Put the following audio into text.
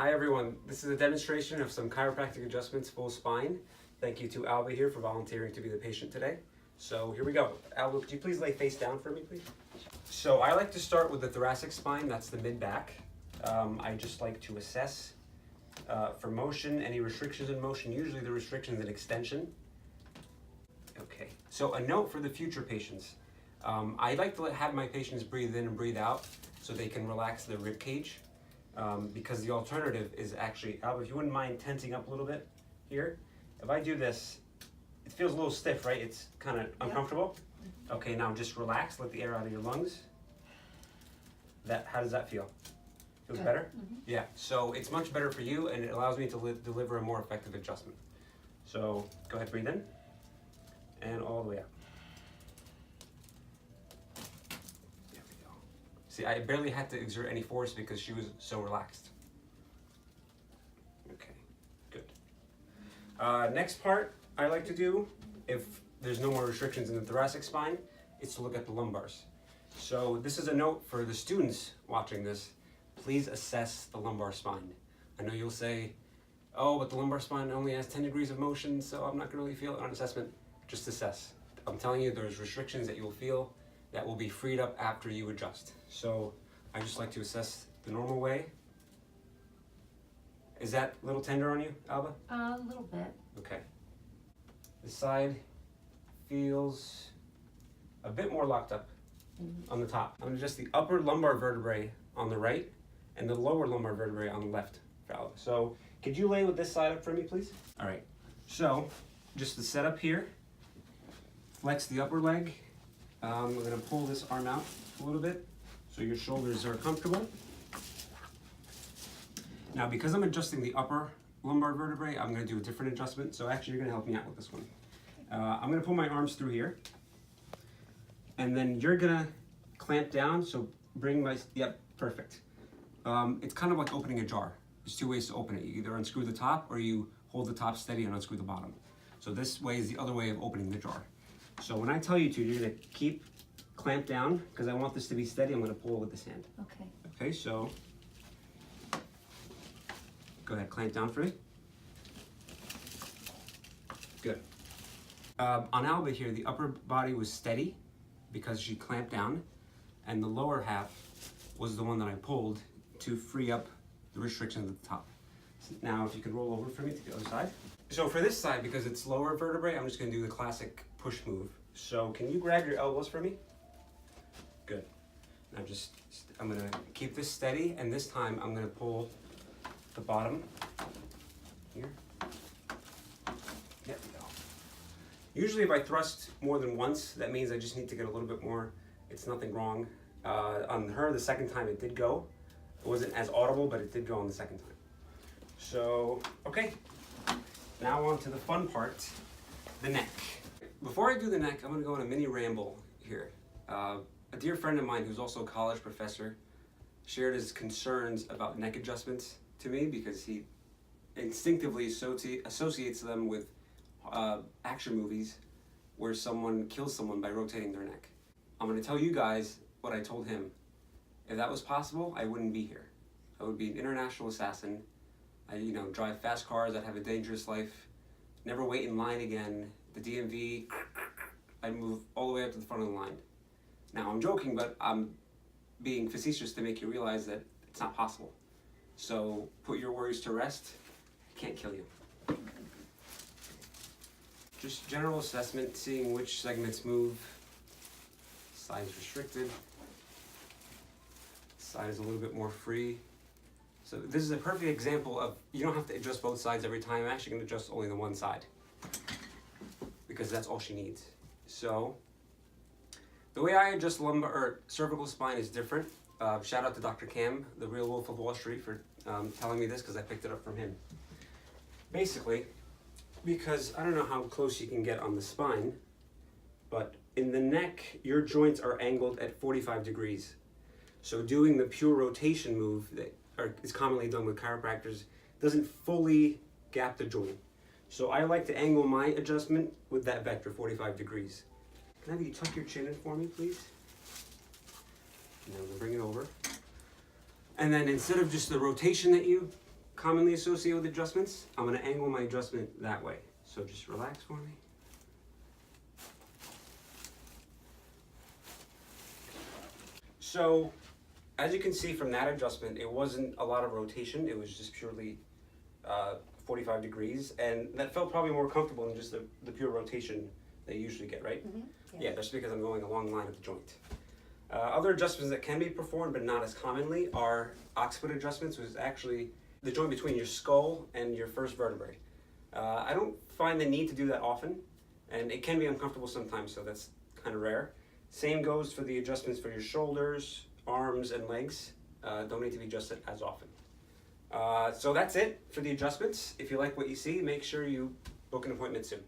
Hi everyone, this is a demonstration of some chiropractic adjustments, full spine. Thank you to Alba here for volunteering to be the patient today. So here we go. Alba, could you please lay face down for me, please? So I like to start with the thoracic spine, that's the mid-back. I just like to assess for motion, any restrictions in motion, usually the restrictions in extension. Okay, so a note for the future patients. I like to have my patients breathe in and breathe out so they can relax their rib cage. Because the alternative is actually, Alba, if you wouldn't mind tensing up a little bit here. If I do this, it feels a little stiff, right? It's kind of uncomfortable. Okay, now just relax, let the air out of your lungs. How does that feel? Feels Good. better? Mm-hmm. Yeah, so it's much better for you and it allows me to deliver a more effective adjustment. So go ahead, breathe in and all the way out. See, I barely had to exert any force because she was so relaxed. Okay, good. Next part I like to do, if there's no more restrictions in the thoracic spine, is to look at the lumbars. So this is a note for the students watching this. Please assess the lumbar spine. I know you'll say, oh, but the lumbar spine only has 10 degrees of motion, so I'm not going to really feel it on assessment. Just assess. I'm telling you, there's restrictions that you'll feel that will be freed up after you adjust. So I just like to assess the normal way. Is that a little tender on you, Alba? A little bit. Okay. This side feels a bit more locked up on the top. I'm gonna adjust the upper lumbar vertebrae on the right and the lower lumbar vertebrae on the left for Alba. So could you lay with this side up for me, please? All right. So just the setup here. Flex the upper leg. We're going to pull this arm out a little bit so your shoulders are comfortable. Now, because I'm adjusting the upper lumbar vertebrae, I'm going to do a different adjustment. So actually, you're going to help me out with this one. I'm going to pull my arms through here. And then you're going to clamp down. So bring my, yep, perfect. It's kind of like opening a jar. There's two ways to open it. You either unscrew the top or you hold the top steady and unscrew the bottom. So this way is the other way of opening the jar. So when I tell you to, you're going to keep clamped down because I want this to be steady. I'm going to pull with this hand. Okay. Okay, so go ahead, clamp down for me. Good. On Alba here, the upper body was steady because she clamped down, and the lower half was the one that I pulled to free up the restrictions at the top. So now, if you could roll over for me to the other side. So for this side, because it's lower vertebrae, I'm just going to do the classic push move. So can you grab your elbows for me? Good. Now I'm going to keep this steady, and this time I'm going to pull the bottom here. There we go. Usually if I thrust more than once, that means I just need to get a little bit more. It's nothing wrong. On her, the second time it did go. It wasn't as audible, but it did go on the second time. So, okay. Now on to the fun part, the neck. Before I do the neck, I'm going to go on a mini ramble here. A dear friend of mine who's also a college professor shared his concerns about neck adjustments to me because he instinctively associates them with action movies where someone kills someone by rotating their neck. I'm going to tell you guys what I told him. If that was possible, I wouldn't be here. I would be an international assassin. I, drive fast cars. I'd have a dangerous life. Never wait in line again. The DMV, I'd move all the way up to the front of the line. Now, I'm joking, but I'm being facetious to make you realize that it's not possible. So put your worries to rest. It can't kill you. Just general assessment, seeing which segments move. Side is restricted. Side is a little bit more free. So this is a perfect example of, you don't have to adjust both sides every time. I'm actually going to adjust only the one side because that's all she needs. So the way I adjust lumbar or cervical spine is different. Shout out to Dr. Cam, the real Wolf of Wall Street, for telling me this because I picked it up from him. Basically, because I don't know how close you can get on the spine, but in the neck, your joints are angled at 45 degrees. So doing the pure rotation move that is commonly done with chiropractors doesn't fully gap the joint. So I like to angle my adjustment with that vector, 45 degrees. Can I have you tuck your chin in for me, please? And then we'll bring it over. And then instead of just the rotation that you commonly associated with adjustments, I'm going to angle my adjustment that way. So just relax for me. So as you can see from that adjustment, it wasn't a lot of rotation. It was just purely 45 degrees, and that felt probably more comfortable than just the pure rotation that you usually get, right? Mm-hmm. Yeah, that's because I'm going along the line of the joint. Other adjustments that can be performed, but not as commonly, are occiput adjustments, which is actually the joint between your skull and your first vertebrae. I don't find the need to do that often, and it can be uncomfortable sometimes, so that's kind of rare. Same goes for the adjustments for your shoulders, arms, and legs. Don't need to be adjusted as often. So that's it for the adjustments. If you like what you see, make sure you book an appointment soon.